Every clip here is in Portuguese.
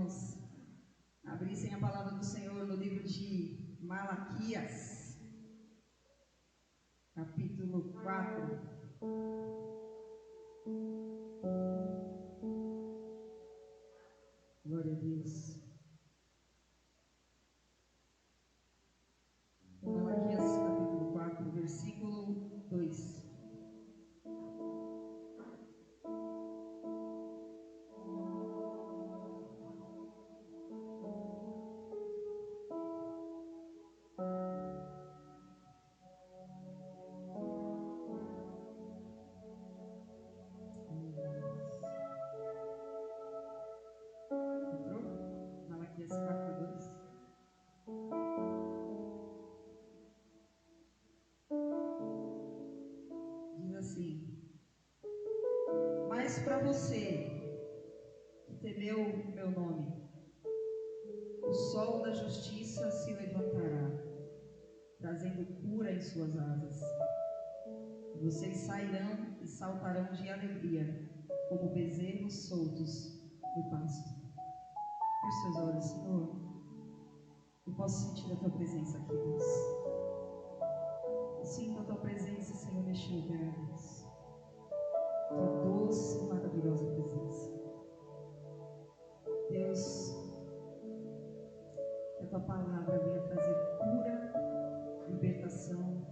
irmãos abrissem a palavra do Senhor no livro de Malaquias, capítulo 4. Glória a Deus. Malaquias, capítulo 4, versículo 2. Malaquias 4:2. Diz assim: mas para você que temeu o meu nome, o sol da justiça se levantará, trazendo cura em suas asas. Vocês sairão e saltarão de alegria, como bezerros soltos no pasto. Feche seus olhos, Senhor. Eu posso sentir a Tua presença aqui, Deus. Eu sinto a Tua presença, Senhor, neste lugar, Deus. Tua doce e maravilhosa presença. Deus, que a Tua palavra venha trazer cura, libertação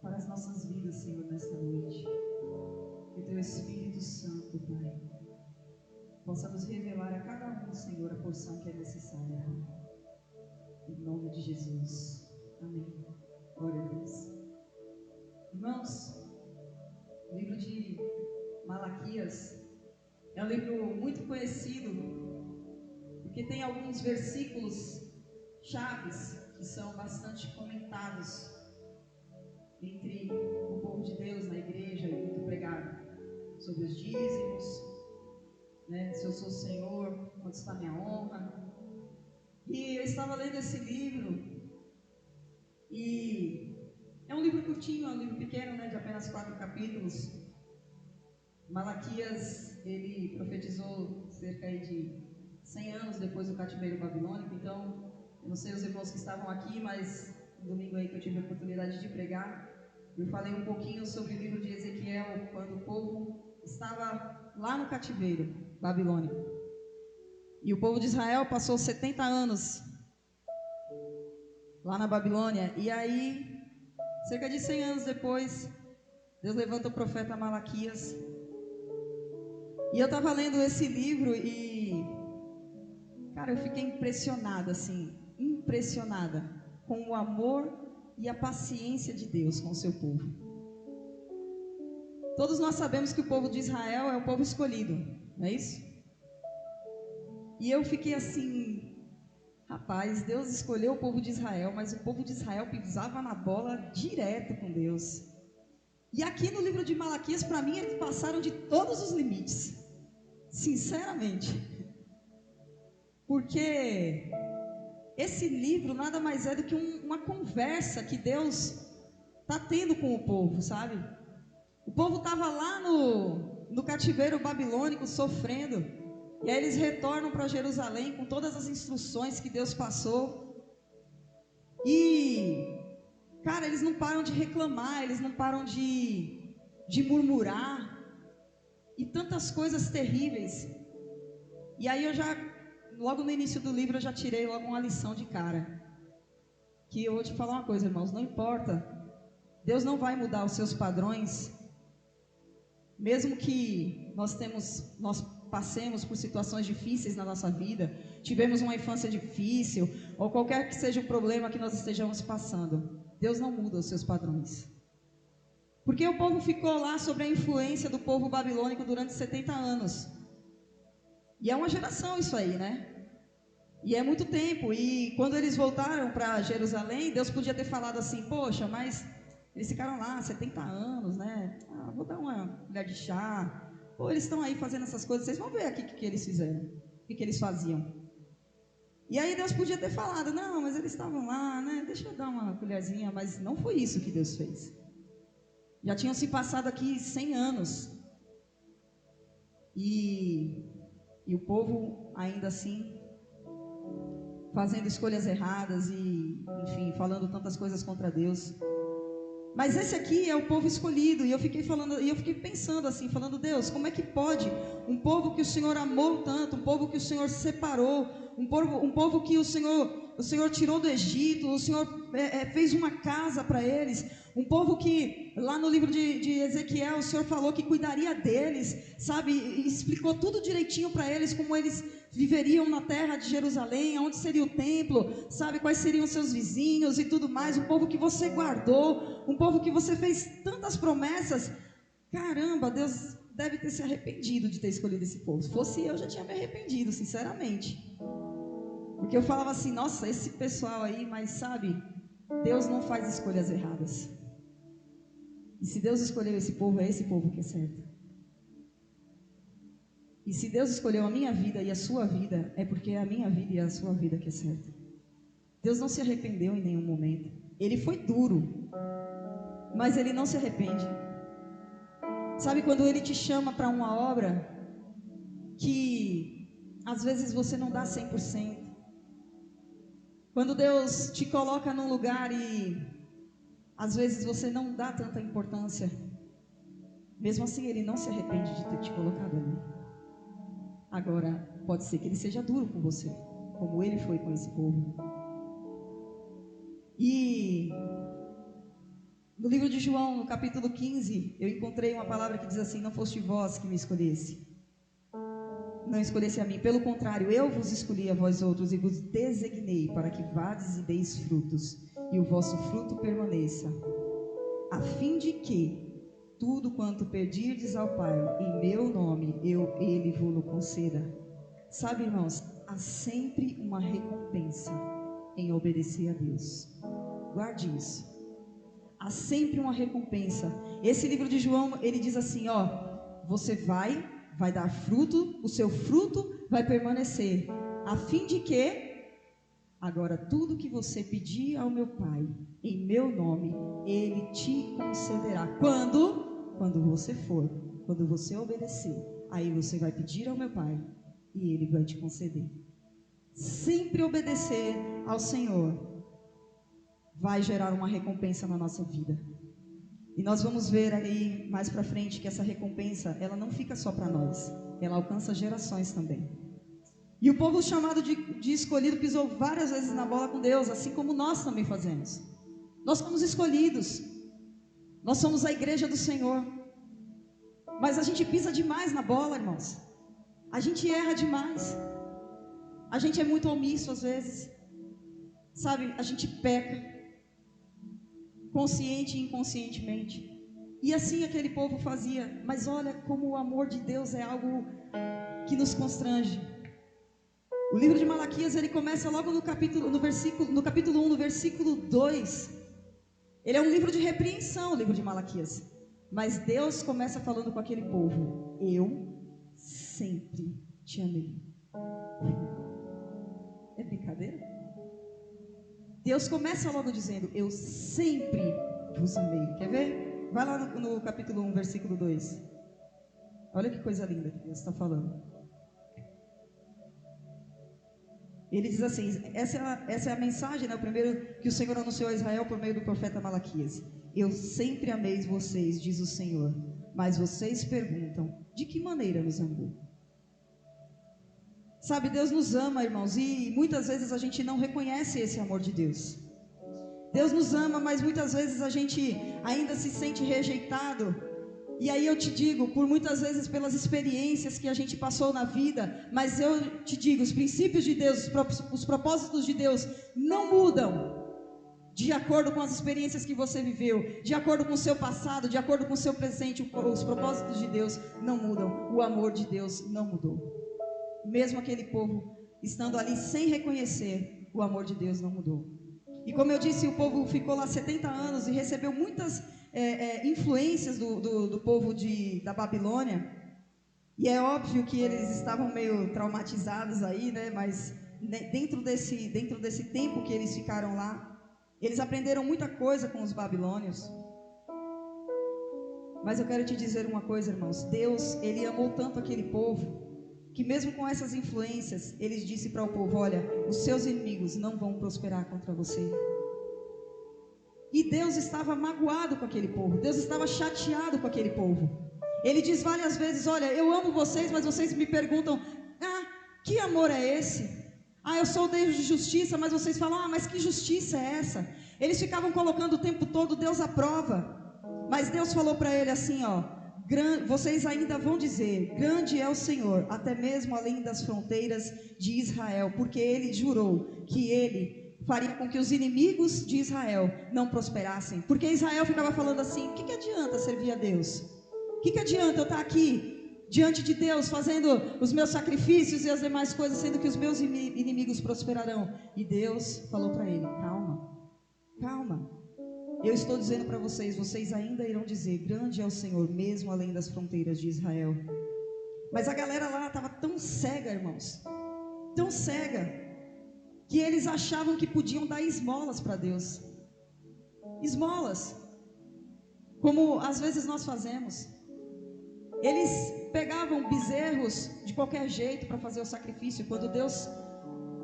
para as nossas vidas, Senhor, nesta noite. Que o Teu Espírito Santo, Pai, possa nos revelar a cada um, Senhor, a porção que é necessária. Em nome de Jesus. Amém. Glória a Deus. Irmãos, o livro de Malaquias é um livro muito conhecido, porque tem alguns versículos chaves que são bastante comentados entre o povo de Deus na igreja e muito pregado sobre os dízimos, né? Se eu sou o Senhor, onde está minha honra? E eu estava lendo esse livro e é um livro curtinho, é um livro pequeno, né? De apenas 4 capítulos. Malaquias, ele profetizou cerca de 100 anos depois do cativeiro babilônico. Então, eu não sei os irmãos que estavam aqui, mas no domingo aí que eu tive a oportunidade de pregar, eu falei um pouquinho sobre o livro de Ezequiel, quando o povo estava lá no cativeiro babilônico. E o povo de Israel passou 70 anos lá na Babilônia. E aí, cerca de 100 anos depois, Deus levanta o profeta Malaquias. E eu estava lendo esse livro e, cara, eu fiquei impressionada, assim, impressionada com o amor e a paciência de Deus com o seu povo. Todos nós sabemos que o povo de Israel é o povo escolhido, não é isso? E eu fiquei assim, rapaz, Deus escolheu o povo de Israel, mas o povo de Israel pisava na bola direto com Deus. E aqui no livro de Malaquias, para mim, eles passaram de todos os limites, sinceramente. Porque esse livro nada mais é do que uma conversa que Deus está tendo com o povo, sabe? O povo estava lá no cativeiro babilônico sofrendo. E aí eles retornam para Jerusalém com todas as instruções que Deus passou. E, cara, eles não param de reclamar, eles não param de murmurar. E tantas coisas terríveis. E aí logo no início do livro, eu já tirei logo uma lição de cara. Que eu vou te falar uma coisa, irmãos, não importa. Deus não vai mudar os seus padrões. Mesmo que nós passemos por situações difíceis na nossa vida, tivemos uma infância difícil, ou qualquer que seja o problema que nós estejamos passando, Deus não muda os seus padrões. Porque o povo ficou lá sob a influência do povo babilônico durante 70 anos. E é uma geração isso aí, né? E é muito tempo. E quando eles voltaram para Jerusalém, Deus podia ter falado assim: poxa, mas eles ficaram lá 70 anos, né? Vou dar uma colher de chá. Ou eles estão aí fazendo essas coisas, vocês vão ver aqui o que eles fizeram, o que eles faziam. E aí Deus podia ter falado: não, mas eles estavam lá, né? Deixa eu dar uma colherzinha. Mas não foi isso que Deus fez. Já tinham se passado aqui 100 anos. E o povo ainda assim, fazendo escolhas erradas e, enfim, falando tantas coisas contra Deus. Mas esse aqui é o povo escolhido, e eu fiquei pensando assim, falando: Deus, como é que pode um povo que o Senhor amou tanto, um povo que o Senhor separou, um povo que o Senhor tirou do Egito, o Senhor fez uma casa para eles, um povo que lá no livro de Ezequiel o Senhor falou que cuidaria deles, sabe, e explicou tudo direitinho para eles, como eles viveriam na terra de Jerusalém, onde seria o templo, sabe, quais seriam seus vizinhos e tudo mais, um povo que você guardou, um povo que você fez tantas promessas. Caramba, Deus deve ter se arrependido de ter escolhido esse povo. Se fosse eu, já tinha me arrependido, sinceramente, porque eu falava assim: nossa, esse pessoal aí, mas sabe, Deus não faz escolhas erradas, e se Deus escolheu esse povo, é esse povo que é certo. E se Deus escolheu a minha vida e a sua vida, é porque é a minha vida e a sua vida que é certa. Deus não se arrependeu em nenhum momento. Ele foi duro, mas Ele não se arrepende. Sabe, quando Ele te chama para uma obra que às vezes você não dá 100%, quando Deus te coloca num lugar e às vezes você não dá tanta importância, mesmo assim Ele não se arrepende de ter te colocado ali. Agora, pode ser que Ele seja duro com você, como Ele foi com esse povo. E no livro de João, no capítulo 15, eu encontrei uma palavra que diz assim: não foste vós que me escolhesse, não escolhesse a mim, pelo contrário, eu vos escolhi a vós outros e vos designei para que vades e deis frutos, e o vosso fruto permaneça, a fim de que tudo quanto pedirdes ao Pai em meu nome, Ele vos conceda. Sabe, irmãos, há sempre uma recompensa em obedecer a Deus. Guarde isso. Há sempre uma recompensa. Esse livro de João, ele diz assim: ó, você vai dar fruto, o seu fruto vai permanecer, a fim de que, agora, tudo que você pedir ao meu Pai em meu nome, Ele te concederá. Quando você for, quando você obedecer, aí você vai pedir ao meu Pai e Ele vai te conceder. Sempre obedecer ao Senhor vai gerar uma recompensa na nossa vida. E nós vamos ver aí mais para frente que essa recompensa, ela não fica só para nós, ela alcança gerações também. E o povo chamado de escolhido pisou várias vezes na bola com Deus, assim como nós também fazemos. Nós somos escolhidos, nós somos a igreja do Senhor, mas a gente pisa demais na bola, irmãos. A gente erra demais, a gente é muito omisso às vezes, sabe, a gente peca, consciente e inconscientemente. E assim aquele povo fazia. Mas olha como o amor de Deus é algo que nos constrange. O livro de Malaquias, ele começa logo no capítulo 1, no versículo 2. Ele é um livro de repreensão, o livro de Malaquias. Mas Deus começa falando com aquele povo: eu sempre te amei. É brincadeira? Deus começa logo dizendo: eu sempre vos amei. Quer ver? Vai lá no capítulo 1, versículo 2. Olha que coisa linda que Deus está falando. Ele diz assim, essa é a mensagem, né, o primeiro que o Senhor anunciou a Israel por meio do profeta Malaquias. Eu sempre amei vocês, diz o Senhor, mas vocês perguntam: de que maneira nos amou? Sabe, Deus nos ama, irmãos, e muitas vezes a gente não reconhece esse amor de Deus. Deus nos ama, mas muitas vezes a gente ainda se sente rejeitado. E aí eu te digo, por muitas vezes pelas experiências que a gente passou na vida, mas eu te digo, os princípios de Deus, os propósitos de Deus não mudam de acordo com as experiências que você viveu, de acordo com o seu passado, de acordo com o seu presente. Os propósitos de Deus não mudam, o amor de Deus não mudou. Mesmo aquele povo estando ali sem reconhecer, o amor de Deus não mudou. E como eu disse, o povo ficou lá 70 anos e recebeu muitas influências do povo da Babilônia. E é óbvio que eles estavam meio traumatizados aí, né? Mas dentro desse tempo que eles ficaram lá, eles aprenderam muita coisa com os babilônios. Mas eu quero te dizer uma coisa, irmãos: Deus, Ele amou tanto aquele povo, que mesmo com essas influências, ele disse para o povo: olha, os seus inimigos não vão prosperar contra você. E Deus estava magoado com aquele povo, Deus estava chateado com aquele povo. Ele diz várias vezes: olha, eu amo vocês, mas vocês me perguntam: que amor é esse? Eu sou o Deus de justiça, mas vocês falam: mas que justiça é essa? Eles ficavam colocando o tempo todo Deus à prova. Mas Deus falou para ele assim, vocês ainda vão dizer: grande é o Senhor, até mesmo além das fronteiras de Israel, porque ele jurou que ele faria com que os inimigos de Israel não prosperassem. Porque Israel ficava falando assim: o que adianta servir a Deus? O que adianta eu estar aqui diante de Deus fazendo os meus sacrifícios e as demais coisas, sendo que os meus inimigos prosperarão? E Deus falou para ele: calma. Eu estou dizendo para vocês, vocês ainda irão dizer: grande é o Senhor, mesmo além das fronteiras de Israel. Mas a galera lá estava tão cega, irmãos, tão cega, que eles achavam que podiam dar esmolas para Deus. Esmolas, como às vezes nós fazemos. Eles pegavam bezerros de qualquer jeito para fazer o sacrifício, quando Deus...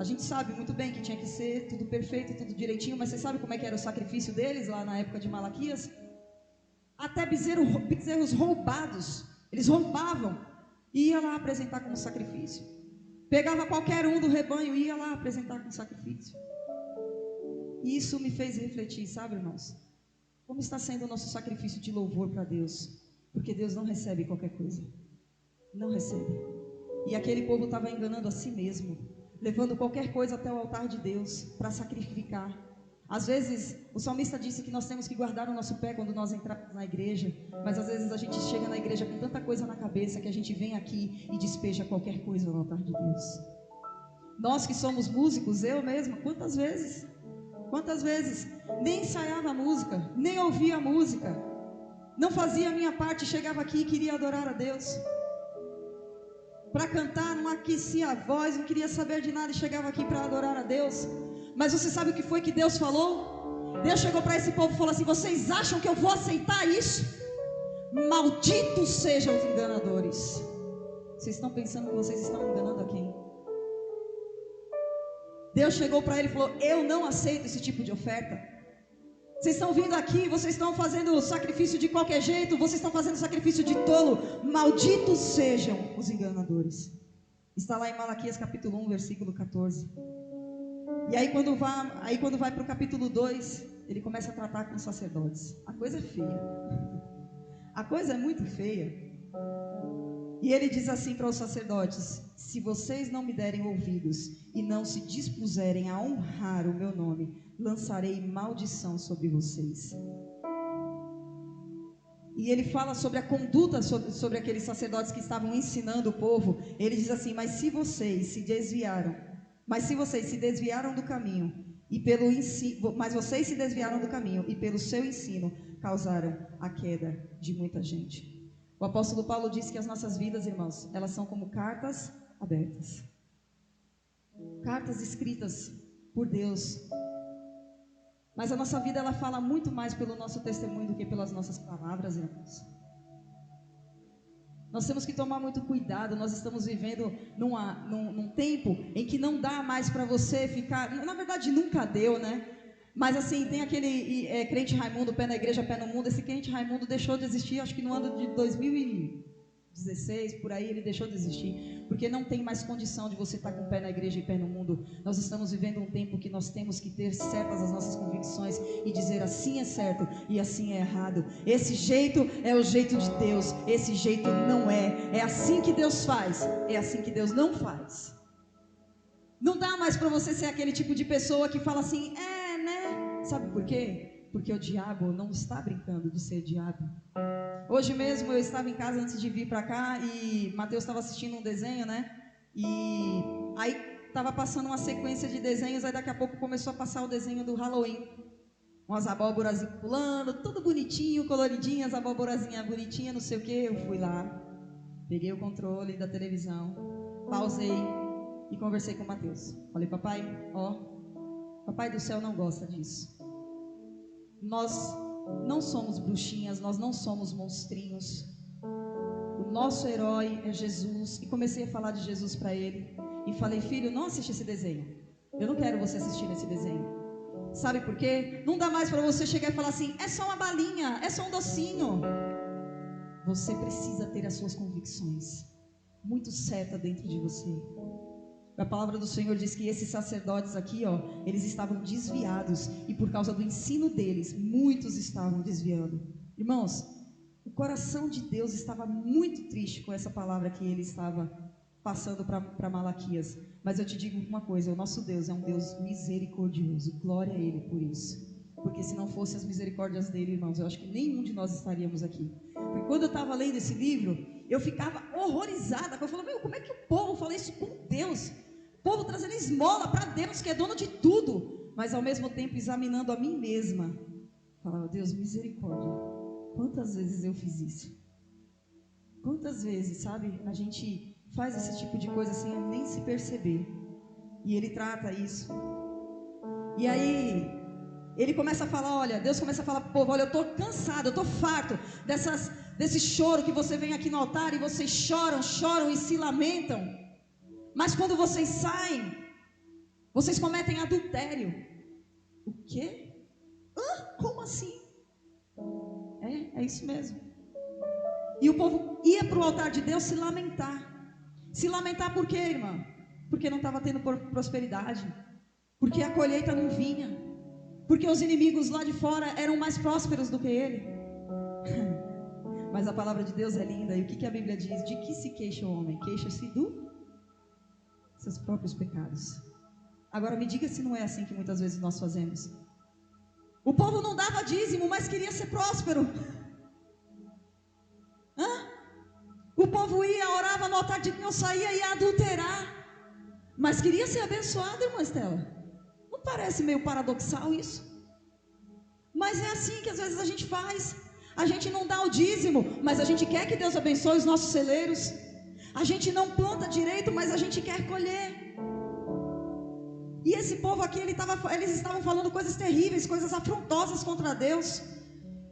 A gente sabe muito bem que tinha que ser tudo perfeito, tudo direitinho, mas você sabe como é que era o sacrifício deles lá na época de Malaquias? Até bezerros roubados, eles roubavam e ia lá apresentar como sacrifício. Pegava qualquer um do rebanho e ia lá apresentar como sacrifício. E isso me fez refletir, sabe, irmãos? Como está sendo o nosso sacrifício de louvor para Deus? Porque Deus não recebe qualquer coisa, não recebe. E aquele povo estava enganando a si mesmo, levando qualquer coisa até o altar de Deus para sacrificar. Às vezes, o salmista disse que nós temos que guardar o nosso pé quando nós entramos na igreja, mas às vezes a gente chega na igreja com tanta coisa na cabeça que a gente vem aqui e despeja qualquer coisa no altar de Deus. Nós que somos músicos, eu mesma, quantas vezes, nem ensaiava a música, nem ouvia a música, não fazia a minha parte, chegava aqui e queria adorar a Deus. Para cantar, não aquecia a voz, não queria saber de nada e chegava aqui para adorar a Deus. Mas você sabe o que foi que Deus falou? Deus chegou para esse povo e falou assim: vocês acham que eu vou aceitar isso? Malditos sejam os enganadores. Vocês estão pensando que vocês estão enganando a quem? Deus chegou para ele e falou: eu não aceito esse tipo de oferta. Vocês estão vindo aqui, vocês estão fazendo sacrifício de qualquer jeito, vocês estão fazendo sacrifício de tolo. Malditos sejam os enganadores. Está lá em Malaquias capítulo 1, versículo 14. E aí quando vai para o capítulo 2, ele começa a tratar com os sacerdotes. A coisa é feia. A coisa é muito feia. E ele diz assim para os sacerdotes: se vocês não me derem ouvidos e não se dispuserem a honrar o meu nome, lançarei maldição sobre vocês. E ele fala sobre a conduta sobre aqueles sacerdotes que estavam ensinando o povo. Ele diz assim: mas vocês se desviaram do caminho vocês se desviaram do caminho e pelo seu ensino causaram a queda de muita gente. O apóstolo Paulo disse que as nossas vidas, irmãos, elas são como cartas abertas, cartas escritas por Deus. Mas a nossa vida, ela fala muito mais pelo nosso testemunho do que pelas nossas palavras, irmãos. Nós temos que tomar muito cuidado. Nós estamos vivendo num tempo em que não dá mais para você ficar... Na verdade, nunca deu, né? Mas assim, tem aquele crente Raimundo, pé na igreja, pé no mundo. Esse crente Raimundo deixou de existir, acho que no ano de 2016, por aí ele deixou de existir, porque não tem mais condição de você estar com o pé na igreja e pé no mundo. Nós estamos vivendo um tempo que nós temos que ter certas as nossas convicções e dizer: assim é certo e assim é errado. Esse jeito é o jeito de Deus, esse jeito não é. É assim que Deus faz, é assim que Deus não faz. Não dá mais para você ser aquele tipo de pessoa que fala assim: né? Sabe por quê? Porque o diabo não está brincando de ser diabo. Hoje mesmo eu estava em casa antes de vir para cá e Mateus estava assistindo um desenho, né? E aí estava passando uma sequência de desenhos, aí daqui a pouco começou a passar o desenho do Halloween. Umas abóborazinhas pulando, tudo bonitinho, coloridinho, as abóborazinhas bonitinhas, não sei o que. Eu fui lá, peguei o controle da televisão, pausei e conversei com o Mateus. Falei: papai, papai do céu não gosta disso. Nós não somos bruxinhas, nós não somos monstrinhos. O nosso herói é Jesus. E comecei a falar de Jesus para ele. E falei: filho, não assiste esse desenho. Eu não quero você assistir esse desenho. Sabe por quê? Não dá mais para você chegar e falar assim: é só uma balinha, é só um docinho. Você precisa ter as suas convicções muito certas dentro de você. A palavra do Senhor diz que esses sacerdotes aqui, eles estavam desviados. E por causa do ensino deles, muitos estavam desviando. Irmãos, o coração de Deus estava muito triste com essa palavra que ele estava passando para Malaquias. Mas eu te digo uma coisa: o nosso Deus é um Deus misericordioso. Glória a Ele por isso. Porque se não fossem as misericórdias dele, irmãos, eu acho que nenhum de nós estaríamos aqui. Porque quando eu estava lendo esse livro, eu ficava horrorizada. Eu falava: como é que o povo fala isso com Deus? O povo trazendo esmola para Deus, que é dono de tudo. Mas ao mesmo tempo examinando a mim mesma, falava: Deus, misericórdia. Quantas vezes eu fiz isso? Quantas vezes, sabe, a gente faz esse tipo de coisa sem nem se perceber. E ele trata isso. E aí ele começa a falar: olha, Deus começa a falar pro povo: olha, eu estou cansado, eu estou farto desse choro que você vem aqui no altar e vocês choram e se lamentam. Mas quando vocês saem, vocês cometem adultério. O quê? Como assim? É isso mesmo. E o povo ia para o altar de Deus se lamentar. Se lamentar por quê, irmã? Porque não estava tendo prosperidade. Porque a colheita não vinha. Porque os inimigos lá de fora eram mais prósperos do que ele. Mas a palavra de Deus é linda. E o que a Bíblia diz? De que se queixa o homem? Queixa-se dos seus próprios pecados. Agora me diga se não é assim que muitas vezes nós fazemos. O povo não dava dízimo, mas queria ser próspero. O povo ia, orava no altar de Deus, saía e ia adulterar, mas queria ser abençoado, irmã Estela. Não parece meio paradoxal isso? Mas é assim que às vezes a gente faz. A gente não dá o dízimo, mas a gente quer que Deus abençoe os nossos celeiros. A gente não planta direito, mas a gente quer colher. E esse povo aqui, eles estavam falando coisas terríveis, coisas afrontosas contra Deus.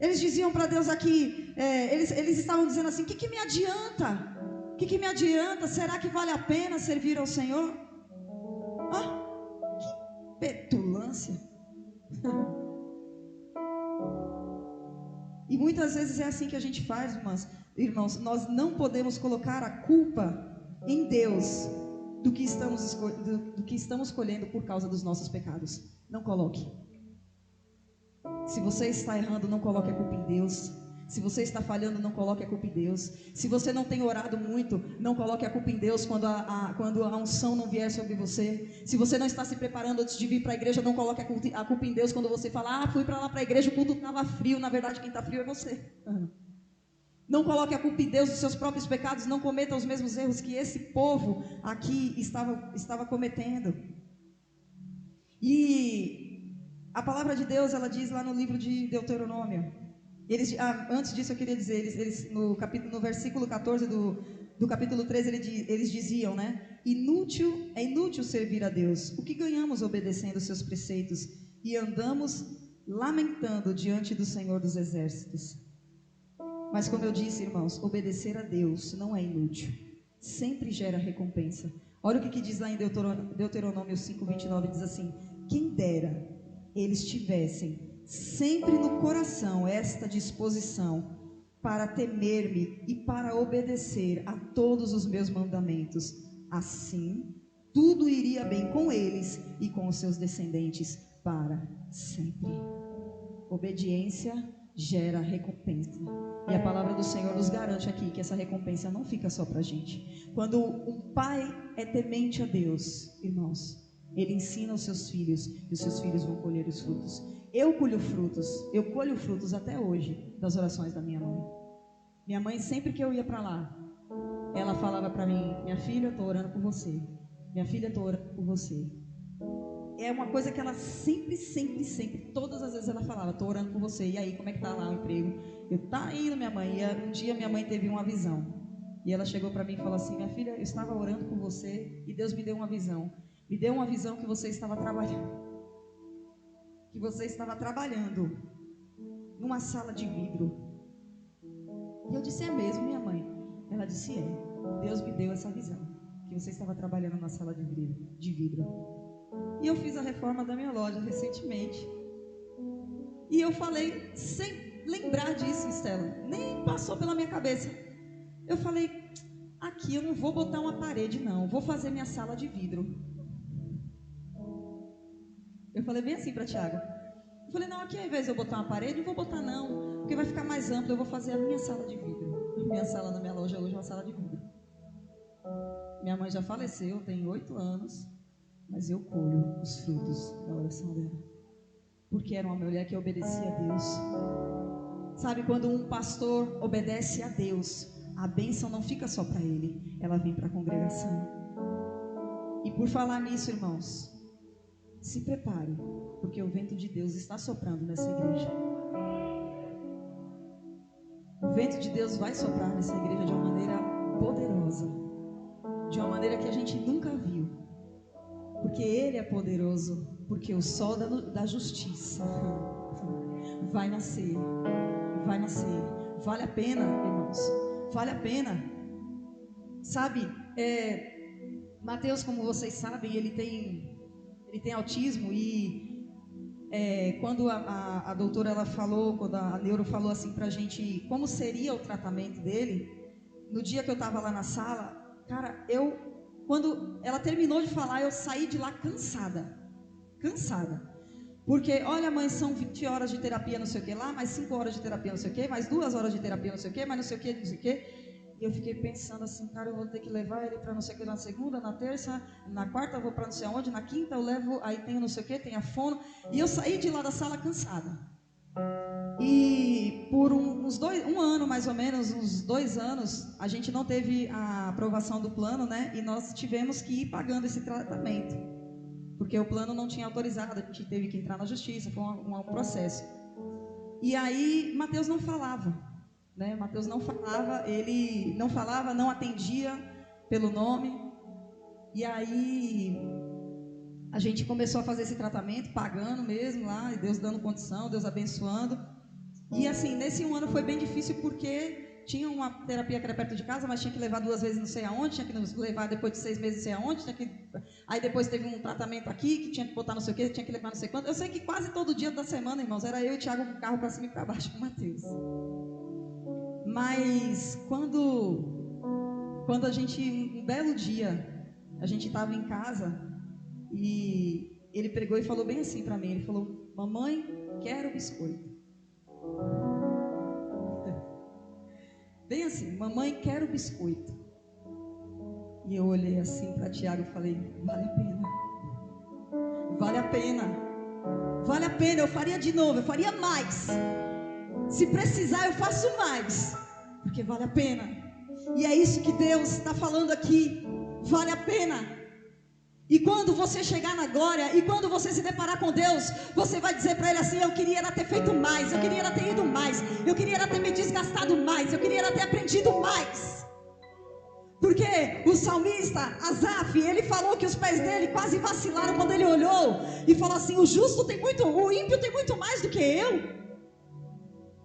Eles diziam para Deus aqui, eles estavam dizendo assim: o que me adianta? O que me adianta? Será que vale a pena servir ao Senhor? Que petulância. E muitas vezes é assim que a gente faz, irmãos. Nós não podemos colocar a culpa em Deus do que estamos colhendo por causa dos nossos pecados. Não coloque. Se você está errando, não coloque a culpa em Deus. Se você está falhando, não coloque a culpa em Deus. Se você não tem orado muito, não coloque a culpa em Deus quando a unção não vier sobre você. Se você não está se preparando antes de vir para a igreja, não coloque a culpa em Deus quando você fala: fui para lá para a igreja, o culto estava frio. Na verdade, quem está frio é você. Não coloque a culpa em Deus dos seus próprios pecados. Não cometa os mesmos erros que esse povo aqui estava cometendo. E a palavra de Deus, ela diz lá no livro de Deuteronômio. Antes disso eu queria dizer, eles no versículo 14 do capítulo 13, eles diziam, né? É inútil servir a Deus. O que ganhamos obedecendo seus preceitos e andamos lamentando diante do Senhor dos Exércitos? Mas como eu disse, irmãos, obedecer a Deus não é inútil. Sempre gera recompensa. Olha o que diz lá em Deuteronômio 5:29, diz assim: quem dera eles tivessem sempre no coração esta disposição para temer-me e para obedecer a todos os meus mandamentos. Assim, tudo iria bem com eles e com os seus descendentes para sempre. Obediência gera recompensa. E a palavra do Senhor nos garante aqui que essa recompensa não fica só para a gente. Quando um pai é temente a Deus, irmãos, ele ensina os seus filhos e os seus filhos vão colher os frutos. Eu colho frutos até hoje das orações da minha mãe. Minha mãe, sempre que eu ia para lá, ela falava para mim: minha filha, eu estou orando por você. Minha filha, eu estou orando por você. É uma coisa que ela sempre, todas as vezes ela falava: estou orando por você. E aí, como é que tá lá o emprego? Tá indo, minha mãe. E um dia minha mãe teve uma visão. E ela chegou para mim e falou assim: minha filha, eu estava orando por você e Deus me deu uma visão. Me deu uma visão que você estava trabalhando. Que você estava trabalhando numa sala de vidro. E eu disse: é mesmo, minha mãe? Ela disse, Deus me deu essa visão, que você estava trabalhando na sala de vidro. E eu fiz a reforma da minha loja recentemente. E eu falei, sem lembrar disso, Estela, nem passou pela minha cabeça. Eu falei, aqui eu não vou botar uma parede não, vou fazer minha sala de vidro. Eu falei bem assim para Tiago. Eu falei, não, aqui ao invés de eu botar uma parede, não vou botar não, porque vai ficar mais amplo, eu vou fazer a minha sala de vidro. Minha sala na minha loja hoje é uma sala de vidro. Minha mãe já faleceu, tem 8 anos, mas eu colho os frutos da oração dela. Porque era uma mulher que obedecia a Deus. Sabe, quando um pastor obedece a Deus, a bênção não fica só para ele, ela vem para a congregação. E por falar nisso, irmãos, se prepare, porque o vento de Deus está soprando nessa igreja. O vento de Deus vai soprar nessa igreja de uma maneira poderosa, de uma maneira que a gente nunca viu, porque Ele é poderoso, porque o sol da justiça vai nascer, vale a pena, irmãos, vale a pena, sabe, Mateus, como vocês sabem, ele tem autismo e quando a doutora ela falou, quando a neuro falou assim pra gente como seria o tratamento dele, no dia que eu tava lá na sala, cara, quando ela terminou de falar, eu saí de lá cansada, porque olha mãe, são 20 horas de terapia não sei o que lá, mais 5 horas de terapia não sei o que, mais 2 horas de terapia não sei o que, mais não sei o que, e eu fiquei pensando assim, cara, eu vou ter que levar ele para não sei o que na segunda, na terça, na quarta eu vou para não sei aonde, na quinta eu levo, aí tem não sei o que, tem a fono, e eu saí de lá da sala cansada. E por um ano mais ou menos, uns 2 anos, a gente não teve a aprovação do plano, né? E nós tivemos que ir pagando esse tratamento, porque o plano não tinha autorizado, a gente teve que entrar na justiça, foi um processo. E aí Mateus não falava, né? Mateus não falava, ele não falava, não atendia pelo nome. E aí a gente começou a fazer esse tratamento, pagando mesmo lá, e Deus dando condição, Deus abençoando. E assim, nesse 1 ano foi bem difícil porque tinha uma terapia que era perto de casa, mas tinha que levar 2 vezes não sei aonde, tinha que levar depois de 6 meses não sei aonde, aí depois teve um tratamento aqui, que tinha que botar não sei o que, tinha que levar não sei quanto. Eu sei que quase todo dia da semana, irmãos, era eu e o Thiago com o carro para cima e para baixo com o Mateus. Mas quando a gente, um belo dia, a gente estava em casa e ele pregou e falou bem assim para mim, ele falou, mamãe, quero biscoito. Bem assim, mamãe, quero biscoito. E eu olhei assim para Tiago e falei, vale a pena, eu faria de novo, eu faria mais, se precisar eu faço mais, porque vale a pena. E é isso que Deus está falando aqui, vale a pena. E quando você chegar na glória, e quando você se deparar com Deus, você vai dizer para Ele assim, eu queria ter feito mais, eu queria ter ido mais, eu queria ter me desgastado mais, eu queria ter aprendido mais. Porque o salmista Asaf, ele falou que os pés dele quase vacilaram quando ele olhou e falou assim, o ímpio tem muito mais do que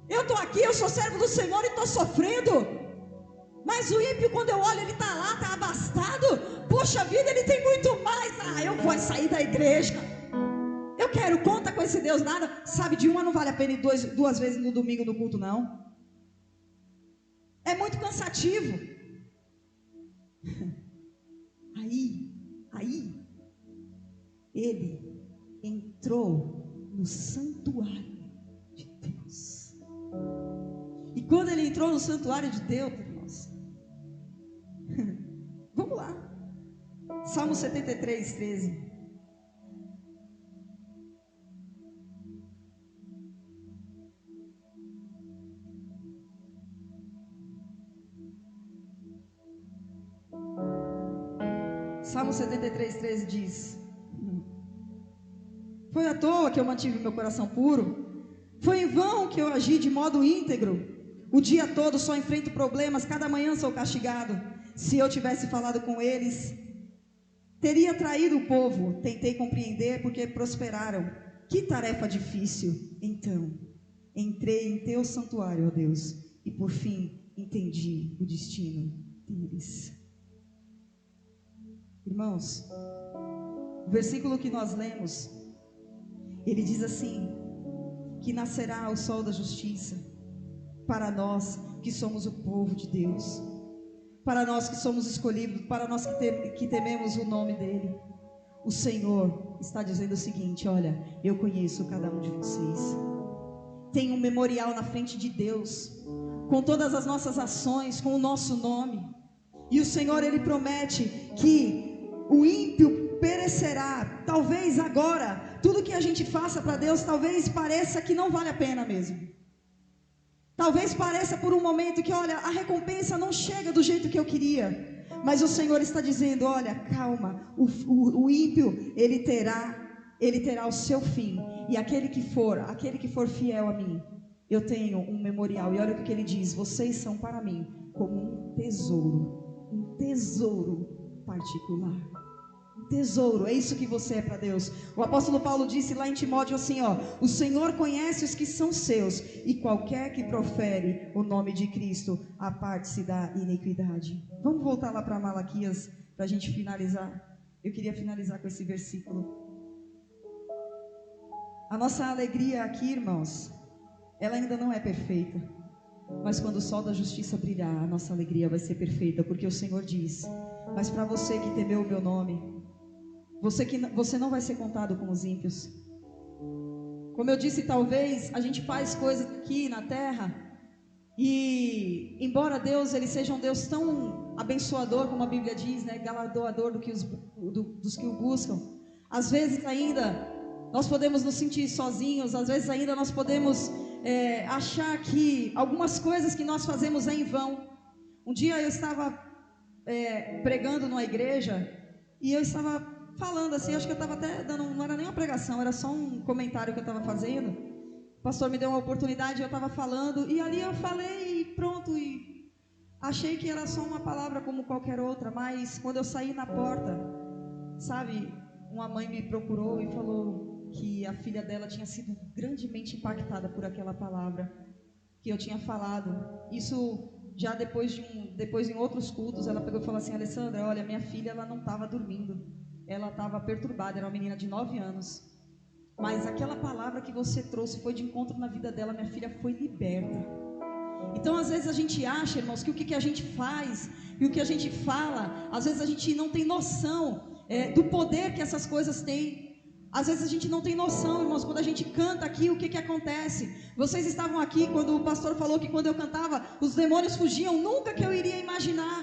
eu estou aqui, eu sou servo do Senhor e estou sofrendo. Mas o ímpio, quando eu olho, ele está lá, está abastado. Poxa vida, ele tem muito mais. Eu vou sair da igreja. Eu quero, conta com esse Deus, nada. Sabe, de uma não vale a pena ir 2 vezes no domingo no culto, não. É muito cansativo. Aí, ele entrou no santuário de Deus. E quando ele entrou no santuário de Deus, vamos lá, Salmo 73, 13. Salmo 73, 13 diz, foi à toa que eu mantive meu coração puro, foi em vão que eu agi de modo íntegro, o dia todo só enfrento problemas, cada manhã sou castigado. Se eu tivesse falado com eles, teria traído o povo. Tentei compreender porque prosperaram. Que tarefa difícil. Então, entrei em teu santuário, ó Deus, e por fim entendi o destino deles. Irmãos, o versículo que nós lemos, ele diz assim, que nascerá o sol da justiça, para nós que somos o povo de Deus, para nós que somos escolhidos, para nós que tememos o nome dele. O Senhor está dizendo o seguinte: olha, eu conheço cada um de vocês. Tem um memorial na frente de Deus, com todas as nossas ações, com o nosso nome. E o Senhor, Ele promete que o ímpio perecerá. Talvez agora, tudo que a gente faça para Deus, talvez pareça que não vale a pena mesmo. Talvez pareça por um momento que, olha, a recompensa não chega do jeito que eu queria. Mas o Senhor está dizendo: olha, calma, o ímpio, ele terá o seu fim. E aquele que for fiel a mim, eu tenho um memorial. E olha o que ele diz: vocês são para mim como um tesouro particular. Um tesouro, é isso que você é para Deus. O apóstolo Paulo disse lá em Timóteo assim, ó: o Senhor conhece os que são seus, e qualquer que profere o nome de Cristo, aparte-se da iniquidade. Vamos voltar lá para Malaquias, para a gente finalizar. Eu queria finalizar com esse versículo. A nossa alegria aqui, irmãos, ela ainda não é perfeita, mas quando o sol da justiça brilhar, a nossa alegria vai ser perfeita, porque o Senhor diz: mas para você que temeu o meu nome, você não vai ser contado com os ímpios. Como eu disse, talvez a gente faz coisas aqui na terra, e embora Deus ele seja um Deus tão abençoador, como a Bíblia diz, né, galardoador dos que o buscam, às vezes ainda nós podemos nos sentir sozinhos, às vezes ainda nós podemos achar que algumas coisas que nós fazemos é em vão. Um dia eu estava pregando numa igreja, e eu estava falando assim, acho que eu estava até dando, não era nem uma pregação, era só um comentário que eu estava fazendo. O pastor me deu uma oportunidade, eu estava falando, e ali eu falei e pronto, e achei que era só uma palavra como qualquer outra. Mas quando eu saí na porta, sabe, uma mãe me procurou e falou que a filha dela tinha sido grandemente impactada por aquela palavra que eu tinha falado. Isso já depois em outros cultos, ela pegou e falou assim: Alessandra, olha, minha filha, ela não estava dormindo, ela estava perturbada, era uma menina de 9 anos, mas aquela palavra que você trouxe foi de encontro na vida dela, minha filha foi liberta. Então às vezes a gente acha, irmãos, que o que a gente faz e o que a gente fala, às vezes a gente não tem noção do poder que essas coisas têm. Às vezes a gente não tem noção, irmãos, quando a gente canta aqui, o que acontece? Vocês estavam aqui quando o pastor falou que quando eu cantava, os demônios fugiam. Nunca que eu iria imaginar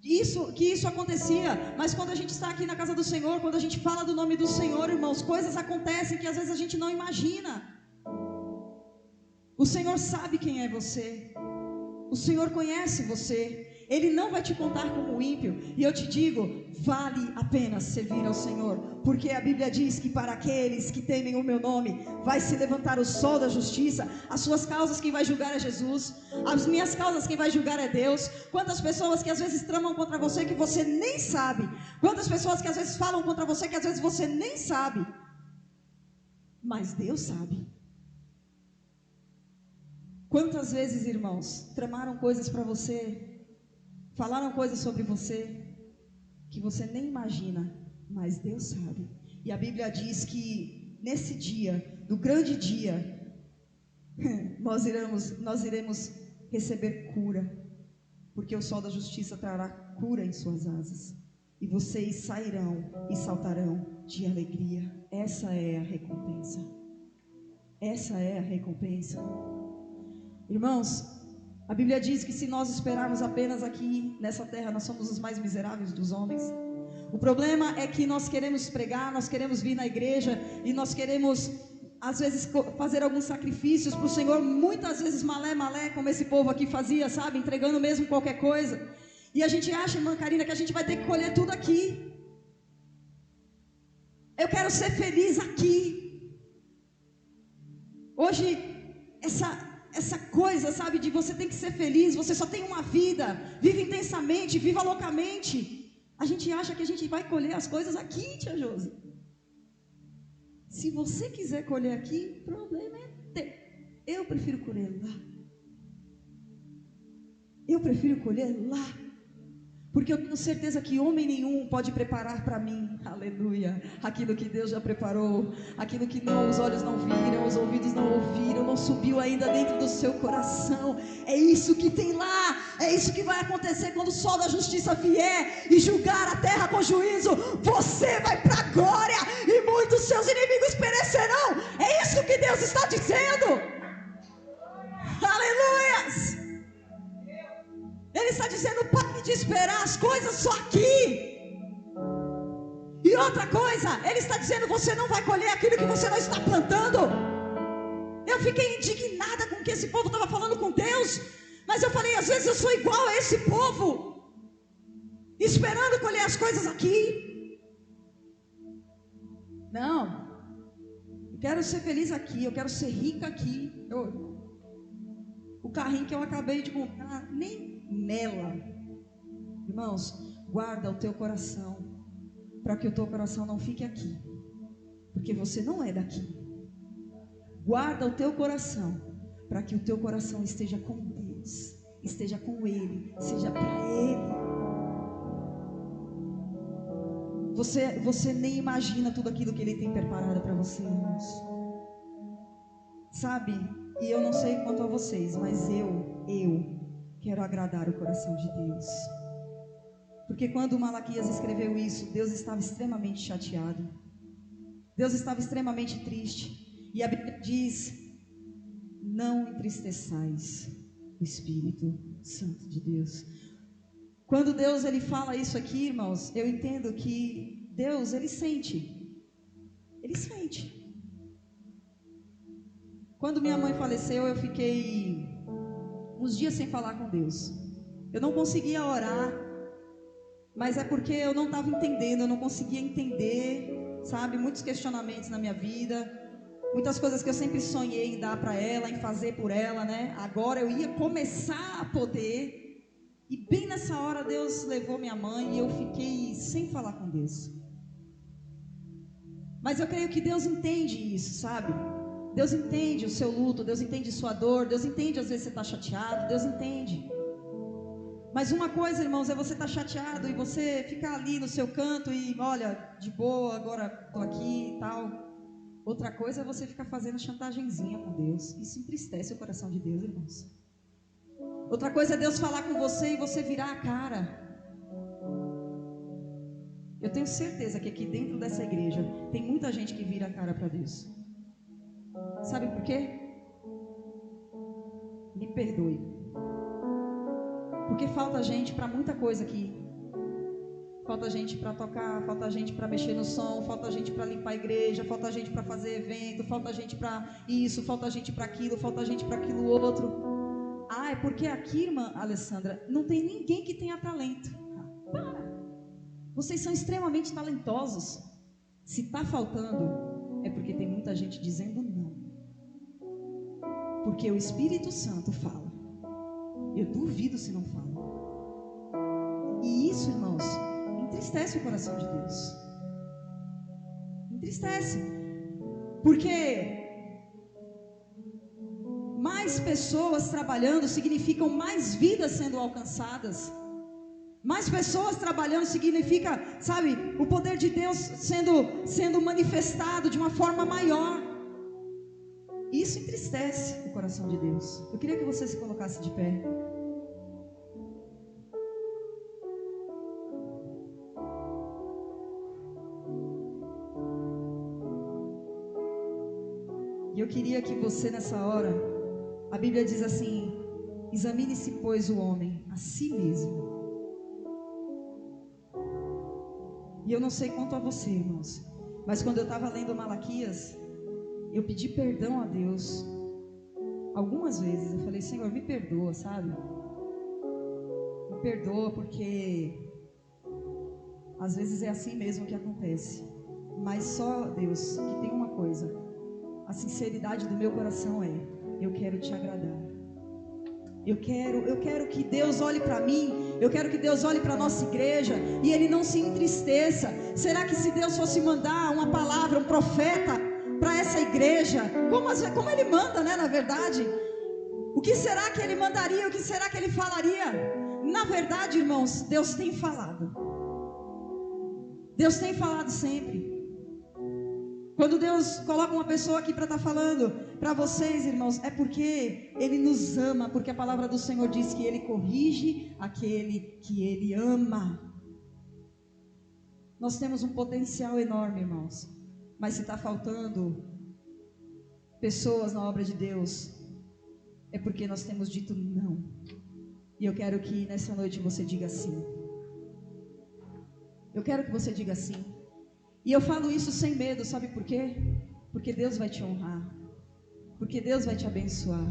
que isso acontecia. Mas quando a gente está aqui na casa do Senhor, quando a gente fala do nome do Senhor, irmãos, coisas acontecem que às vezes a gente não imagina. O Senhor sabe quem é você, o Senhor conhece você. Ele não vai te contar como ímpio. E eu te digo, vale a pena servir ao Senhor, porque a Bíblia diz que para aqueles que temem o meu nome, vai se levantar o sol da justiça. As suas causas quem vai julgar é Jesus, as minhas causas quem vai julgar é Deus. Quantas pessoas que às vezes tramam contra você que você nem sabe, quantas pessoas que às vezes falam contra você que às vezes você nem sabe, mas Deus sabe. Quantas vezes, irmãos, tramaram coisas para você, falaram coisas sobre você que você nem imagina, mas Deus sabe. E a Bíblia diz que nesse dia, no grande dia, nós iremos receber cura, porque o sol da justiça trará cura em suas asas, e vocês sairão e saltarão de alegria. Essa é a recompensa. Essa é a recompensa. Irmãos, a Bíblia diz que se nós esperarmos apenas aqui nessa terra, nós somos os mais miseráveis dos homens. O problema é que nós queremos pregar, nós queremos vir na igreja e nós queremos, às vezes, fazer alguns sacrifícios para o Senhor, muitas vezes malé, como esse povo aqui fazia, sabe? Entregando mesmo qualquer coisa. E a gente acha, irmã Karina, que a gente vai ter que colher tudo aqui. Eu quero ser feliz aqui. Hoje, essa coisa, sabe, de você tem que ser feliz, você só tem uma vida, vive intensamente, viva loucamente. A gente acha que a gente vai colher as coisas aqui, tia Josi. Se você quiser colher aqui, o problema é teu. Eu prefiro colher lá. Eu prefiro colher lá, porque eu tenho certeza que homem nenhum pode preparar para mim, aleluia, aquilo que Deus já preparou, aquilo que os olhos não viram, os ouvidos não ouviram, não subiu ainda dentro do seu coração. É isso que tem lá, é isso que vai acontecer quando o sol da justiça vier e julgar a terra com juízo. Você vai para a glória e muitos seus inimigos perecerão. É isso que Deus está dizendo. Aleluias. Ele está dizendo: pare de esperar as coisas só aqui. E outra coisa, Ele está dizendo: você não vai colher aquilo que você não está plantando. Eu fiquei indignada com o que esse povo estava falando com Deus. Mas eu falei: às vezes eu sou igual a esse povo, esperando colher as coisas aqui. Não, eu quero ser feliz aqui, eu quero ser rica aqui. O carrinho que eu acabei de comprar, nem nela. Irmãos, guarda o teu coração, para que o teu coração não fique aqui, porque você não é daqui. Guarda o teu coração, para que o teu coração esteja com Deus, esteja com Ele, seja para Ele. Você nem imagina tudo aquilo que Ele tem preparado para você, irmãos. Sabe? E eu não sei quanto a vocês, mas eu quero agradar o coração de Deus. Porque quando Malaquias escreveu isso, Deus estava extremamente chateado. Deus estava extremamente triste. E a Bíblia diz: não entristeçais o Espírito Santo de Deus. Quando Deus ele fala isso aqui, irmãos, eu entendo que Deus ele sente. Ele sente. Quando minha mãe faleceu, eu fiquei uns dias sem falar com Deus. Eu não conseguia orar, mas é porque eu não estava entendendo, eu não conseguia entender, sabe? Muitos questionamentos na minha vida, muitas coisas que eu sempre sonhei em dar para ela, em fazer por ela, né? Agora eu ia começar a poder, e bem nessa hora Deus levou minha mãe e eu fiquei sem falar com Deus. Mas eu creio que Deus entende isso, sabe? Deus entende o seu luto, Deus entende sua dor, Deus entende às vezes você está chateado, Deus entende. Mas uma coisa, irmãos, é você estar chateado e você ficar ali no seu canto e, olha, de boa, agora estou aqui e tal. Outra coisa é você ficar fazendo chantagemzinha com Deus. Isso entristece o coração de Deus, irmãos. Outra coisa é Deus falar com você e você virar a cara. Eu tenho certeza que aqui dentro dessa igreja tem muita gente que vira a cara para Deus. Sabe por quê? Me perdoe. Porque falta gente para muita coisa aqui. Falta gente para tocar, falta gente para mexer no som, falta gente para limpar a igreja, falta gente para fazer evento, falta gente para isso, falta gente para aquilo, falta gente para aquilo outro. Ah, é porque aqui, irmã Alessandra, não tem ninguém que tenha talento. Para! Vocês são extremamente talentosos. Se está faltando, é porque tem muita gente dizendo não. Porque o Espírito Santo fala. Eu duvido se não fala. E isso, irmãos, entristece o coração de Deus. Entristece. Porque mais pessoas trabalhando significam mais vidas sendo alcançadas. Mais pessoas trabalhando significa, sabe, o poder de Deus sendo manifestado de uma forma maior. Isso entristece o coração de Deus. Eu queria que você se colocasse de pé. E eu queria que você nessa hora, a Bíblia diz assim: examine-se, pois, o homem a si mesmo. E eu não sei quanto a você, irmãos, mas quando eu estava lendo Malaquias, eu pedi perdão a Deus algumas vezes. Eu falei: Senhor, me perdoa, sabe? Me perdoa, porque às vezes é assim mesmo que acontece. Mas só Deus, que tem uma coisa: a sinceridade do meu coração é: eu quero te agradar. Eu quero que Deus olhe para mim, eu quero que Deus olhe para a nossa igreja e Ele não se entristeça. Será que se Deus fosse mandar uma palavra, um profeta para essa igreja, como Ele manda, né, na verdade, o que será que ele mandaria? O que será que ele falaria? Na verdade, irmãos, Deus tem falado. Deus tem falado sempre. Quando Deus coloca uma pessoa aqui para estar falando para vocês, irmãos, é porque Ele nos ama, porque a palavra do Senhor diz que Ele corrige aquele que Ele ama. Nós temos um potencial enorme, irmãos, mas se está faltando pessoas na obra de Deus, é porque nós temos dito não. E eu quero que nessa noite você diga sim. Eu quero que você diga sim. E eu falo isso sem medo, sabe por quê? Porque Deus vai te honrar. Porque Deus vai te abençoar.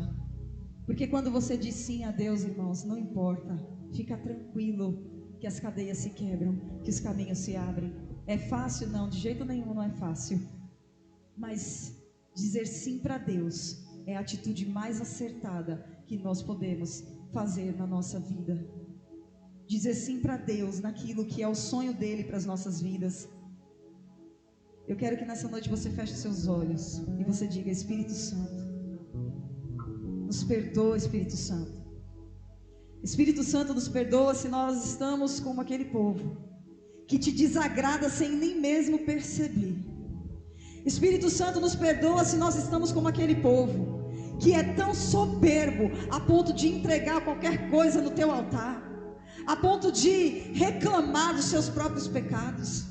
Porque quando você diz sim a Deus, irmãos, não importa. Fica tranquilo que as cadeias se quebram, que os caminhos se abrem. É fácil? Não, de jeito nenhum não é fácil. Mas dizer sim para Deus é a atitude mais acertada que nós podemos fazer na nossa vida. Dizer sim para Deus naquilo que é o sonho dele para as nossas vidas. Eu quero que nessa noite você feche seus olhos e você diga: Espírito Santo, nos perdoa, Espírito Santo. Espírito Santo, nos perdoa se nós estamos como aquele povo que te desagrada sem nem mesmo perceber. Espírito Santo, nos perdoa se nós estamos como aquele povo que é tão soberbo a ponto de entregar qualquer coisa no teu altar, a ponto de reclamar dos seus próprios pecados.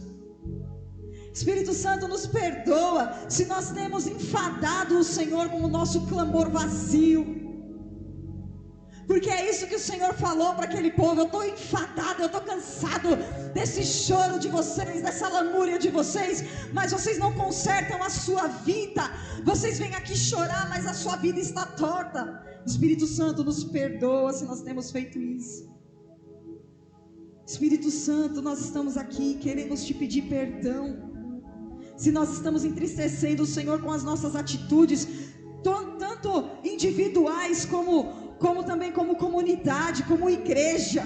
Espírito Santo, nos perdoa se nós temos enfadado o Senhor com o nosso clamor vazio, porque é isso que o Senhor falou para aquele povo: eu estou enfadado, eu estou cansado desse choro de vocês, dessa lamúria de vocês, mas vocês não consertam a sua vida, vocês vêm aqui chorar, mas a sua vida está torta. Espírito Santo, nos perdoa se nós temos feito isso. Espírito Santo, nós estamos aqui, queremos te pedir perdão se nós estamos entristecendo o Senhor com as nossas atitudes, tanto individuais como também como comunidade, como igreja.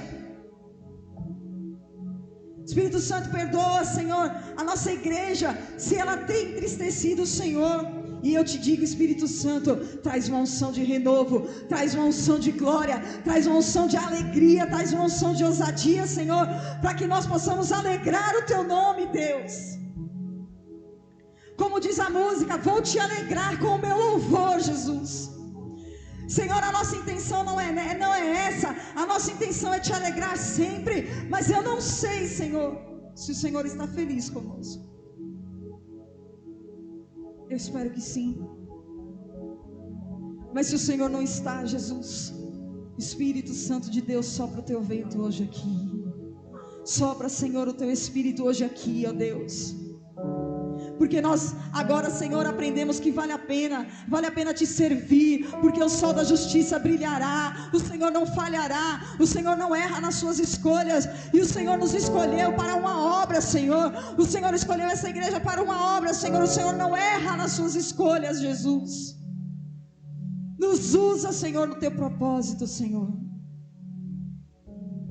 Espírito Santo, perdoa, Senhor, a nossa igreja, se ela tem entristecido o Senhor. E eu te digo, Espírito Santo, traz uma unção de renovo, traz uma unção de glória, traz uma unção de alegria, traz uma unção de ousadia, Senhor, para que nós possamos alegrar o teu nome, Deus. Como diz a música, vou te alegrar com o meu louvor, Jesus. Senhor, a nossa intenção não é essa, a nossa intenção é te alegrar sempre, mas eu não sei, Senhor, se o Senhor está feliz conosco. Eu espero que sim, mas se o Senhor não está, Jesus, Espírito Santo de Deus, sopra o teu vento hoje aqui, sopra, Senhor, o teu Espírito hoje aqui, ó Deus. Porque nós agora, Senhor, aprendemos que vale a pena te servir, porque o sol da justiça brilhará, o Senhor não falhará, o Senhor não erra nas suas escolhas, e o Senhor nos escolheu para uma obra, Senhor, o Senhor escolheu essa igreja para uma obra, Senhor, o Senhor não erra nas suas escolhas, Jesus. Nos usa, Senhor, no teu propósito, Senhor.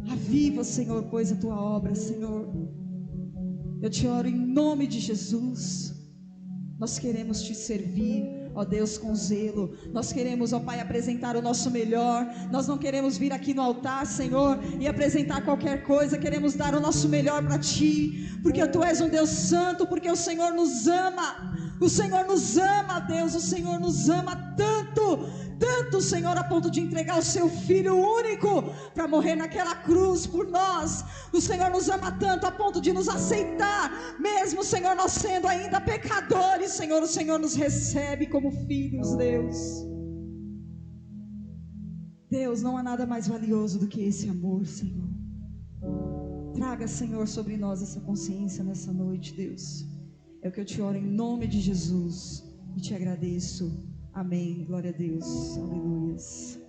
Aviva, Senhor, pois a tua obra, Senhor. Eu te oro em nome de Jesus. Nós queremos te servir, ó Deus, com zelo. Nós queremos, ó Pai, apresentar o nosso melhor. Nós não queremos vir aqui no altar, Senhor, e apresentar qualquer coisa. Queremos dar o nosso melhor para ti, porque tu és um Deus santo, porque o Senhor nos ama. O Senhor nos ama, Deus. O Senhor nos ama tanto, Senhor, a ponto de entregar o seu Filho único para morrer naquela cruz por nós. O Senhor nos ama tanto a ponto de nos aceitar, mesmo, Senhor, nós sendo ainda pecadores, Senhor, o Senhor nos recebe como filhos, Deus. Deus, não há nada mais valioso do que esse amor, Senhor. Traga, Senhor, sobre nós essa consciência nessa noite, Deus. É o que eu te oro em nome de Jesus e te agradeço. Amém, glória a Deus, aleluias.